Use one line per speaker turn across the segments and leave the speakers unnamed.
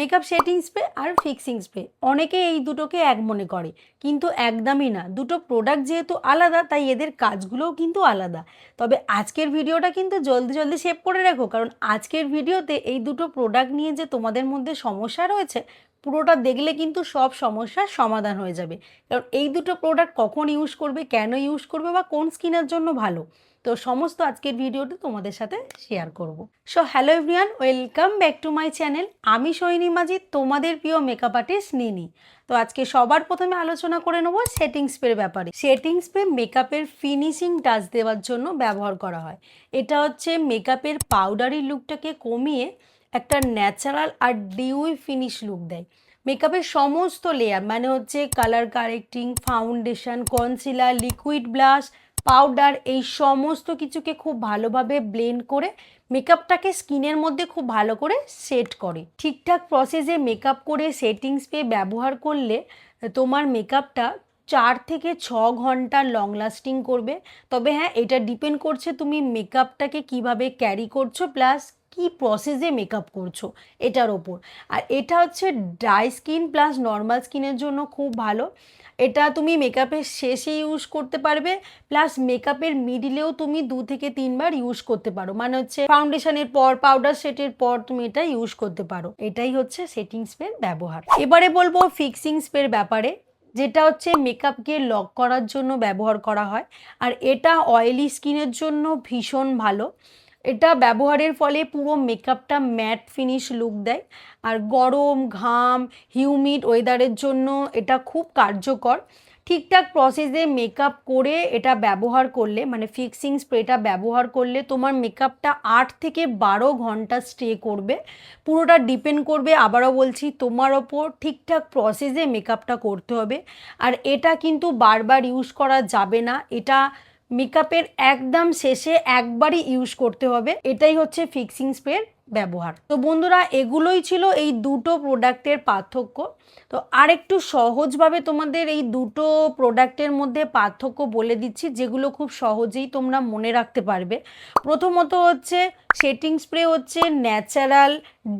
Makeup setting spray আর fixing spray অনেকে এই দুটোকে এক মনে করে, কিন্তু একদমই না। দুটো প্রোডাক্ট যেহেতু আলাদা তাই এদের কাজগুলোও কিন্তু আলাদা। তবে আজকের ভিডিওটা কিন্তু জলদি জলদি সেভ করে রাখো, কারণ আজকের ভিডিওতে এই দুটো প্রোডাক্ট নিয়ে যে তোমাদের মধ্যে সমস্যা রয়েছে পুরোটা দেখলে কিন্তু সব সমস্যার সমাধান হয়ে যাবে। কারণ এই দুটো প্রোডাক্ট কখন ইউজ করবে, কেন ইউজ করবে বা কোন স্কিনের জন্য ভালো, তো সমস্ত আজকের ভিডিওতে তোমাদের সাথে শেয়ার করব। So hello everyone, welcome back to my channel. আমি সোহিনী মাঝি, তোমাদের প্রিয় মেকআপ আর্টিস্ট নিনি। তো আজকে সবার প্রথমে আলোচনা করে নেব সেটিং স্প্রের ব্যাপারে। সেটিং স্প্রে মেকআপের ফিনিশিং টাচ দেওয়ার জন্য ব্যবহার করা হয়। এটা হচ্ছে মেকআপের পাউডারি লুকটাকে কমিয়ে একটা ন্যাচারাল আর ডিউই ফিনিশ লুক দেয়। মেকআপের সমস্ত লেয়ার মানে হচ্ছে colour correcting, foundation, concealer, liquid blush, powder, এই সমস্ত কিছুকে খুব ভালোভাবে ব্লেন্ড করে মেকআপটাকে স্কিনের মধ্যে খুব ভালো করে সেট করে। ঠিকঠাক প্রসেসে মেকআপ করে সেটিং স্প্রে ব্যবহার করলে তোমার মেকআপটা 4 থেকে 6 ঘন্টা লং লাস্টিং করবে। তবে হ্যাঁ, এটা ডিপেন্ড করছে তুমি মেকআপটাকে কিভাবে ক্যারি করছো প্লাস কি প্রসেসে মেকআপ করছো এটার ওপর। আর এটা হচ্ছে ড্রাই স্কিন প্লাস নর্মাল স্কিনের জন্য খুব ভালো। এটা তুমি মেকআপের শেষে ইউজ করতে পারবে, প্লাস মেকআপের মিডিলেও তুমি 2 থেকে 3 বার ইউজ করতে পারো। মানে হচ্ছে ফাউন্ডেশনের পর, পাউডার সেটের পর তুমি এটা ইউজ করতে পারো। এটাই হচ্ছে সেটিং স্প্রের ব্যবহার। এবারে বলবো ফিক্সিং স্প্রের ব্যাপারে, যেটা হচ্ছে মেকআপকে লক করার জন্য ব্যবহার করা হয়। আর এটা অয়েলি স্কিনের জন্য ভীষণ ভালো। এটা ব্যবহারের ফলে পুরো মেকআপটা ম্যাট ফিনিশ লুক দেয়। আর গরম, ঘাম, হিউমিড ওয়েদারের জন্য এটা খুব কার্যকর। ঠিকঠাক প্রসেসে মেকআপ করে এটা ব্যবহার করলে, মানে ফিক্সিং স্প্রেটা ব্যবহার করলে তোমার মেকআপটা 8 থেকে 12 ঘন্টা স্টে করবে। পুরোটা ডিপেন্ড করবে, আবারও বলছি, তোমার ওপর। ঠিকঠাক প্রসেসে মেকআপটা করতে হবে। আর এটা কিন্তু বারবার ইউজ করা যাবে না, এটা মেকআপের একদম শেষে একবারই ইউজ করতে হবে। এটাই হচ্ছে ফিক্সিং স্প্রের ব্যবহার। তো বন্ধুরা, এগুলোই ছিল এই দুটো প্রোডাক্টের পার্থক্য। তো আরেকটু সহজভাবে তোমাদের এই দুটো প্রোডাক্টের মধ্যে পার্থক্য বলে দিচ্ছি, যেগুলো খুব সহজেই তোমরা মনে রাখতে পারবে। প্রথমত হচ্ছে সেটিং স্প্রে হচ্ছে natural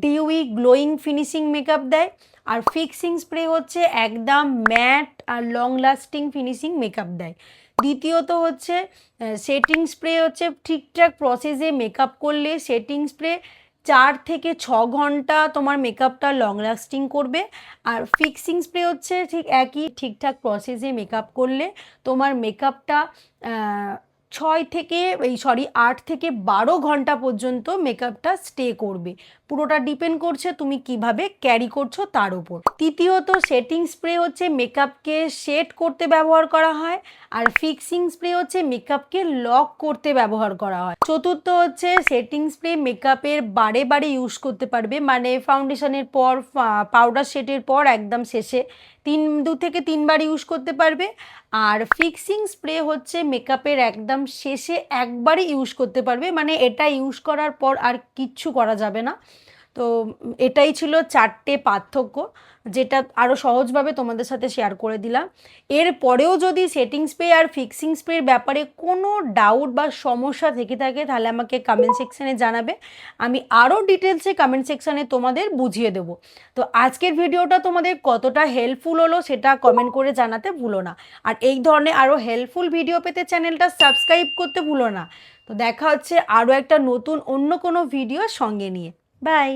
dewy glowing finishing makeup দেয়, আর ফিক্সিং স্প্রে হচ্ছে একদম ম্যাট আর লং লাস্টিং ফিনিশিং মেকআপ দেয়। দ্বিতীয়ত হচ্ছে সেটিং স্প্রে হচ্ছে ঠিকঠাক প্রসেসে মেকআপ করলে সেটিং স্প্রে 4 থেকে 6 ঘন্টা তোমার মেকআপটা লং লাস্টিং করবে। আর ফিক্সিং স্প্রে হচ্ছে ঠিক একই, ঠিকঠাক প্রসেসে মেকআপ করলে তোমার মেকআপটা 8 থেকে 12 ঘন্টা পর্যন্ত মেকআপটা স্টে করবে। পুরোটা ডিপেন্ড করছে তুমি কিভাবে ক্যারি করছো তার উপর। তৃতীয়ত সেটিং স্প্রে হচ্ছে মেকআপকে সেট করতে ব্যবহার করা হয়, আর ফিক্সিং স্প্রে হচ্ছে মেকআপকে লক করতে ব্যবহার করা হয়। চতুর্থ হচ্ছে সেটিং স্প্রে মেকআপের বারে বারে ইউজ করতে পারবে, মানে ফাউন্ডেশনের পর, পাউডার সেটের পর একদম শেষে 2 থেকে 3 বার ইউজ করতে পারবে। আর ফিক্সিং স্প্রে হচ্ছে মেকআপের একদম শেষে একবারই ইউজ করতে পারবে, মানে এটা ইউজ করার পর আর কিচ্ছু করা যাবে না। তো এটাই ছিল 4টে পার্থক্য, যেটা আরও সহজভাবে তোমাদের সাথে শেয়ার করে দিলাম। এরপরেও যদি সেটিং স্প্রে আর ফিক্সিং স্প্রের ব্যাপারে কোনো ডাউট বা সমস্যা থেকে থাকে তাহলে আমাকে কমেন্ট সেকশানে জানাবে, আমি আরও ডিটেলসে কমেন্ট সেকশানে তোমাদের বুঝিয়ে দেবো। তো আজকের ভিডিওটা তোমাদের কতটা হেল্পফুল হলো সেটা কমেন্ট করে জানাতে ভুলো না। আর এই ধরনের আরও হেল্পফুল ভিডিও পেতে চ্যানেলটা সাবস্ক্রাইব করতে ভুলো না। তো দেখা হচ্ছে আরও একটা নতুন অন্য কোনো ভিডিও সঙ্গে নিয়ে। বাই।